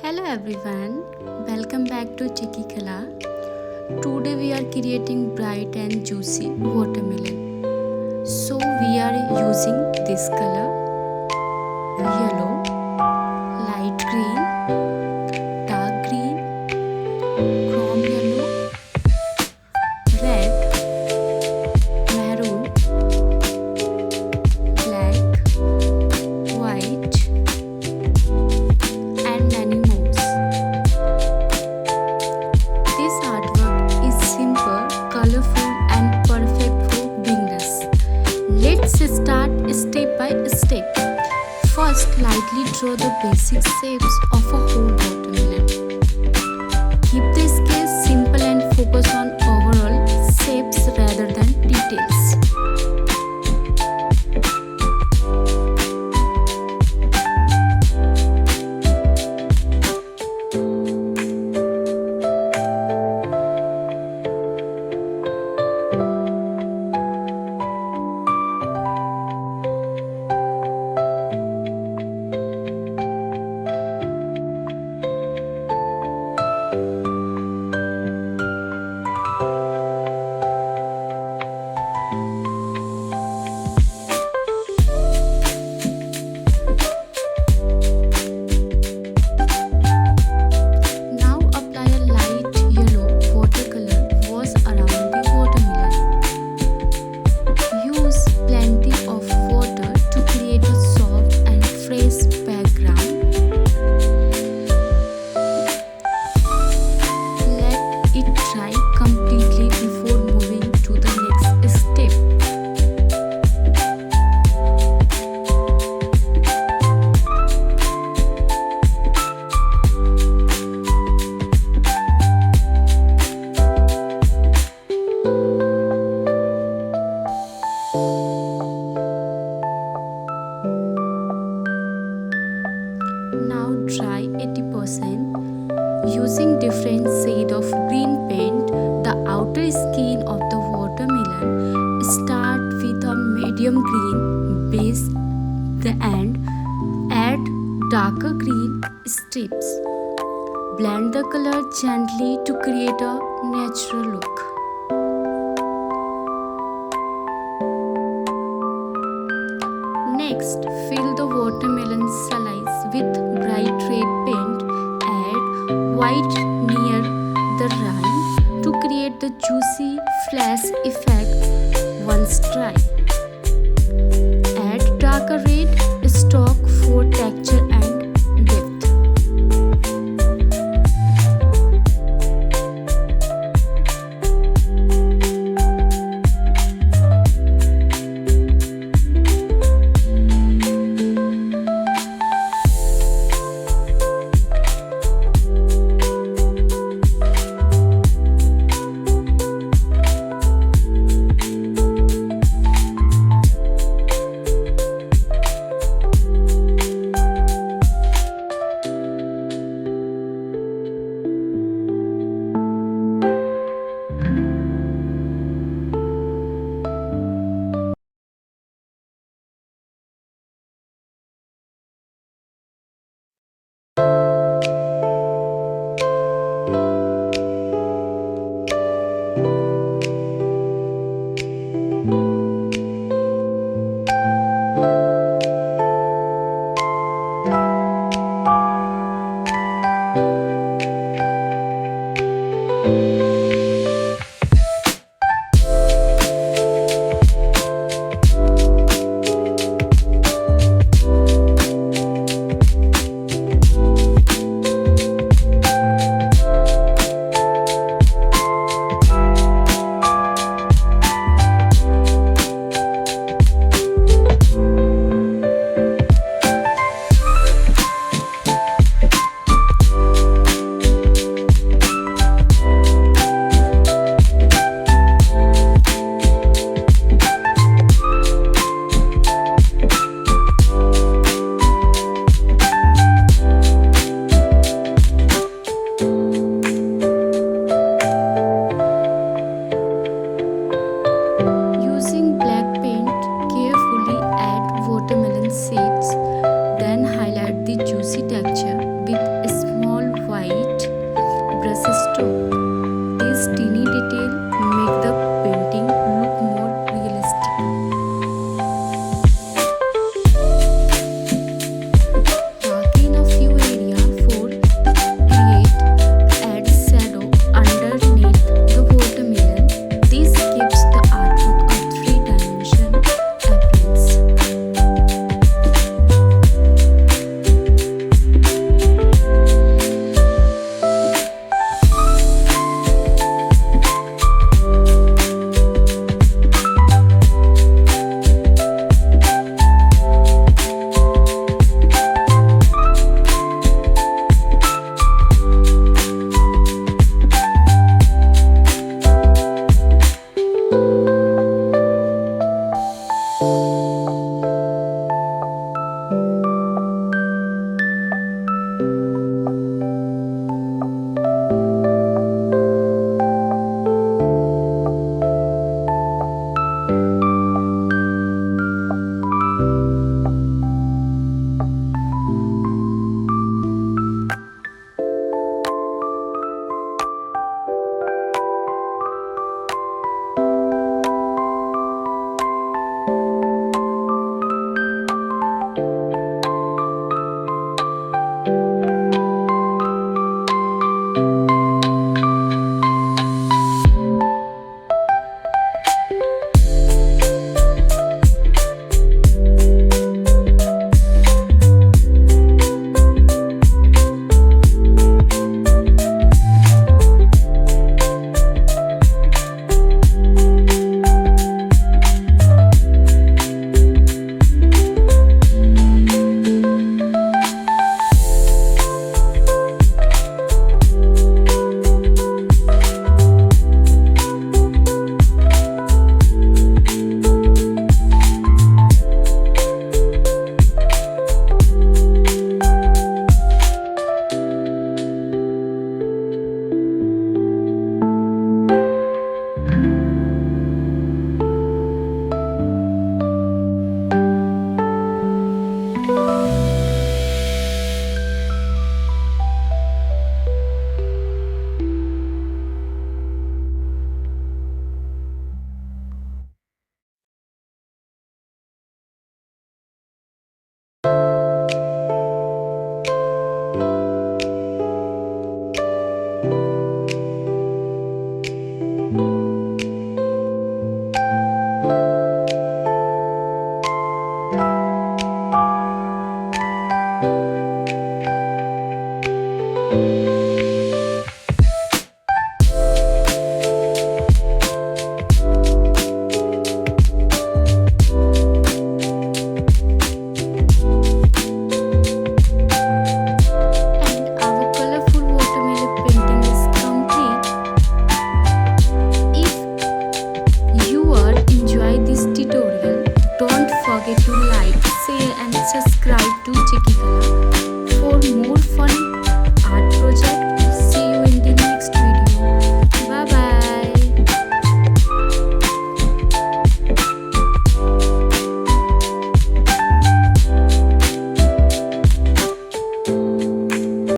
Hello everyone, welcome back to Chiki Kala. Today we are creating bright and juicy watermelon. So we are using this color yellow, light green, dark green, chrome yellow, red, maroon, black, white, and many more. This artwork is simple, colorful, and perfect for beginners. Let's start step by step. First, lightly draw the basic shapes of a whole watermelon. Keep the sketch simple and focus on overall shapes rather than details. Now apply a light yellow watercolor wash around the watermelon. Use plenty of water to create a soft and fresh background. Let it dry completely before moving to the next step. Now dry 80%. Using different shade of green paint, the outer skin of the watermelon start with a medium green base and add darker green strips. Blend the color gently to create a natural look. Next, fill the watermelon slice with bright red paint. Add white near the rind to create the juicy flash effect once dry. Add darker red stalk for texture and depth. juicy texture.